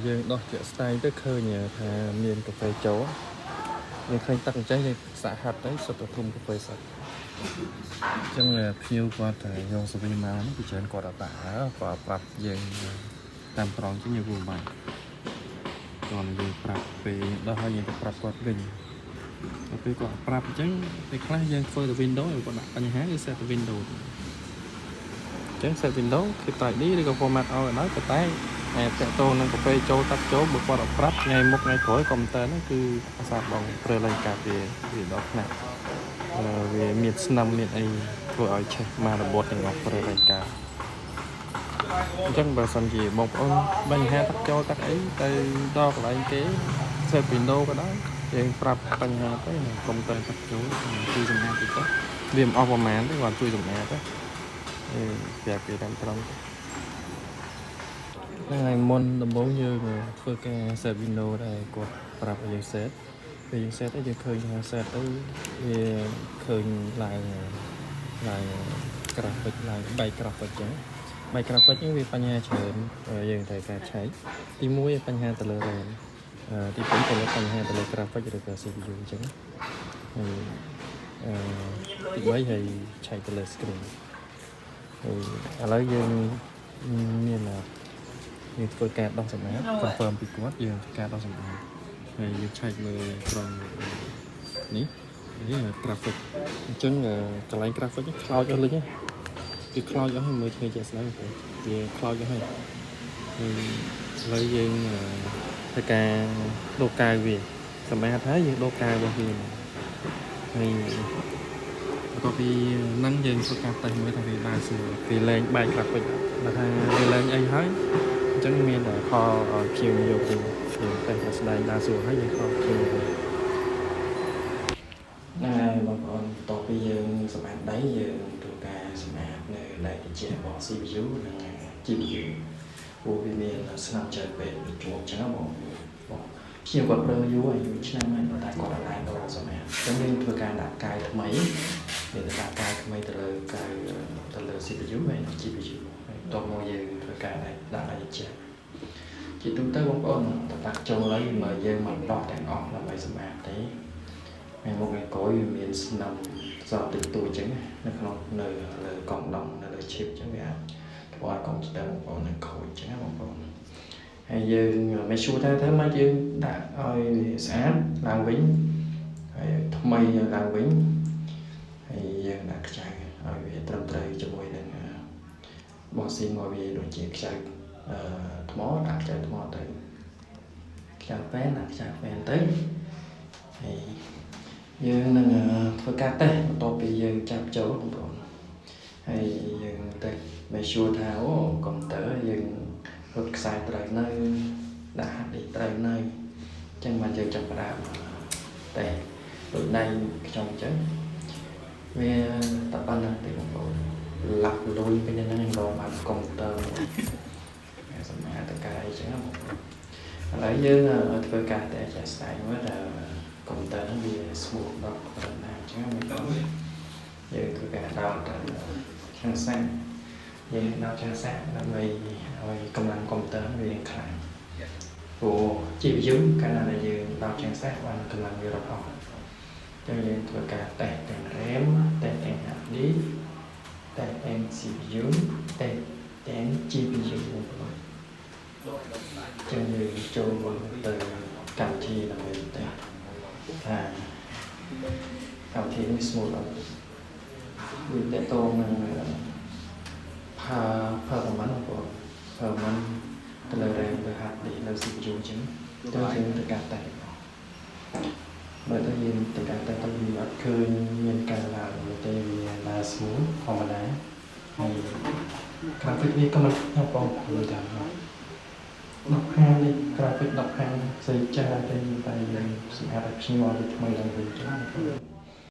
យើងដោះជាក់ស្ដែងទៅឃើញថាមានកាហ្វេចូលយើងឃើញទឹកអញ្ចឹងយើងសាហាត់ទៅសុទ្ធតែធុំកាហ្វេសឹកអញ្ចឹងភៀវគាត់តែយកសវីមកនេះគឺច្រើនគាត់អត់ដាក់គាត់ប្រាប់យើងតាមត្រង់អញ្ចឹងយើងគួរបាច់គាត់យើងប្រាប់ពេលដោះហើយយើងទៅប្រាប់គាត់វិញដល់ពេលគាត់ប្រាប់អញ្ចឹងពេលខ្លះយើងធ្វើទៅ Windows គាត់ដាក់បញ្ហាគឺ set ទៅ Windows អញ្ចឹង set Windows គឺ 3D ឬក៏ format ឲ្យដល់ប៉ុន្តែតាក់ទងនឹងកាហ្វេចូលតាត់ចូលបើគាត់អត់ប្រាប់ថ្ងៃមុខថ្ងៃក្រោយកុំព្យូទ័រហ្នឹងគឺអាសាបងប្រើលេខកាត់វាដល់ថ្នាក់វាមានស្នឹមមានអីធ្វើឲ្យឆេះមករបត់ទាំងអស់ប្រើលេខកាត់អញ្ចឹងបើសិនជាបងប្អូនបញ្ហាតាត់ចូលតាត់អីទៅដល់កន្លែងគេ set Windows ក៏ដោយយើងប្រាប់បញ្ហាទៅកុំព្យូទ័រតាត់ចូលជួយសម្អាតតិចទៅវាមិនអស់ប្រហែលទេគាត់ជួយសម្អាតទៅប្រាប់គេតាមត្រង់ហ្នឹងហើយមុនដំបូងយើងធ្វើការ set Windows ដែរគាត់ប្រាប់ឲ្យយើង set ពេលយើង set ទៅយើងឃើញថា set ទៅវាឃើញឡើង graphic ឡើងបែក graphic ចឹងបែក graphic ហ្នឹងវាបញ្ហាច្រើនយើងត្រូវការឆែកទី1បញ្ហាទៅលើ RAM ទី2ទៅលើបញ្ហាទៅលើ graphic ឬក៏ CPU អញ្ចឹងហើយទី3ហើយឆែកទៅលើ screen ហើយឥឡូវយើងមានធ្វើការដោះសម្អាត confirm ពីគាត់យើងធ្វើការដោះសម្អាតហើយយើងឆែកមើលត្រង់នេះ graphic អញ្ចឹងកន្លែង graphic ខ្លោចអស់លេងគឺខ្លោចអស់ហើយមើលថ្ងៃជាក់ស្ដែងវាខ្លោចអស់ហើយឥឡូវយើងធ្វើការដូរកាវវាសម្អាតហើយយើងដូរកាវរបស់វាហើយបន្ទាប់ពីហ្នឹងយើងធ្វើការតេស្តមើលថាវាបានស្រួលវាលែងបែក graphic ដល់ថាវាលែងអីហើយអញ្ចឹងមានតែខលឲ្យភ្ញៀវយកវិញយើងតេស្តស្ដែងបានស្រួលហើយយើងខលភ្ញៀវវិញហ្នឹងហើយបងប្អូនបន្ទាប់ពីយើងសម្អាតដៃយើងធ្វើការសម្អាតនៅដៃត្រជាក់របស់ CPU និង GPU ព្រោះវាមានស្នាមច្រើនពេកវាជាប់អញ្ចឹងបងភ្ញៀវគាត់ប្រើយូរហើយឆ្នាំហើយតែគាត់អត់ដែរដល់សម្អាតអញ្ចឹងយើងធ្វើការដាក់កាយថ្មីមានតែដាក់កាយថ្មីទៅលើកាយទៅលើ CPU ហើយ GPU ហើយបន្ទាប់មកយើងធ្វើការដាក់ដៃត្រជាក់ជាទូទៅបងប្អូនតបាក់ចូលហើយមកយើងមិនដោះទាំងអស់ដើម្បីសម្អាតទេហើយមកឯក្រោយវាមានស្នឹមសល់តិចតួចអញ្ចឹងនៅក្នុងនៅលើកង់ដុំនៅលើ chip អញ្ចឹងវាធ្វើឲ្យកុំព្យូទ័របងប្អូននឹងខូចអញ្ចឹងណាបងប្អូនហើយយើងមិនឈួរថាមកយើងដាក់ឲ្យស្អាតឡើងវិញហើយថ្មីឡើងវិញហើយយើងដាក់ខ្ចៅឲ្យវាត្រឹមត្រូវជាមួយនឹងបោះស៊ីមកវាដូចជាខ្ចៅថ្មដាក់ខ្ចៅថ្មទៅខ្ចៅពេនដាក់ខ្ចៅពេនទៅហើយយើងនឹងធ្វើការតេស្តបន្ទាប់ពីយើងចាប់ចូលបងប្អូនហើយយើងទៅmake sureថាអូកុំព្យូទ័រយើងរត់ខ្សែត្រូវនៅដាក់ហាត់នេះត្រូវនៅអញ្ចឹងមកយើងចាប់ផ្ដើមតែដូចដៃខ្ញុំអញ្ចឹងវាតែប៉ុណ្ណឹងទេបងប្អូនឡាប់លុយពេញហ្នឹងរកបានកុំព្យូទ័រសម្រាប់តកាយអញ្ចឹងបងប្អូនឥឡូវយើងធ្វើការតែចាក់ស្ដែងមើលថាកុំព្យូទ័រហ្នឹងវា smooth ដល់ប៉ុណ្ណាអញ្ចឹងបងប្អូនយើងធ្វើការដោតទៅខាងសាច់យើងដោតខាងសាច់ដើម្បីឲ្យកម្លាំងកុំព្យូទ័រវាខ្លាំងព្រោះ GPU កាលណាយើងដោតខាងសាច់បានកម្លាំងវារត់អស់ចឹងយើងធ្វើការតេស្តទាំង RAM តេស្តទាំង HDD តេស្តទាំង CPU តេស្តទាំង GPU បងប្អូនចឹងយើងចូលទៅកម្មវិធីដើម្បីតេស្តថាកម្មវិធីនេះ smooth អត់វាតេតងនឹងperformance បងប្អូន performance ទៅលើ RAM ទៅ HDD នៅ CPU ចឹងយើងទៅការតេស្តបើទៅយើងទៅការតេស្តទៅវាអត់ឃើញមានការឡើងទេវាឡើង smooth ធម្មតាហើយ graphic វាក៏មិនខ្ញុំបងប្អូនថា15នេះ graphic 15ស្អីចាស់តែយើងសម្រាប់ឲ្យភ្ញៀវឲ្យថ្មីឡើងវិញចឹង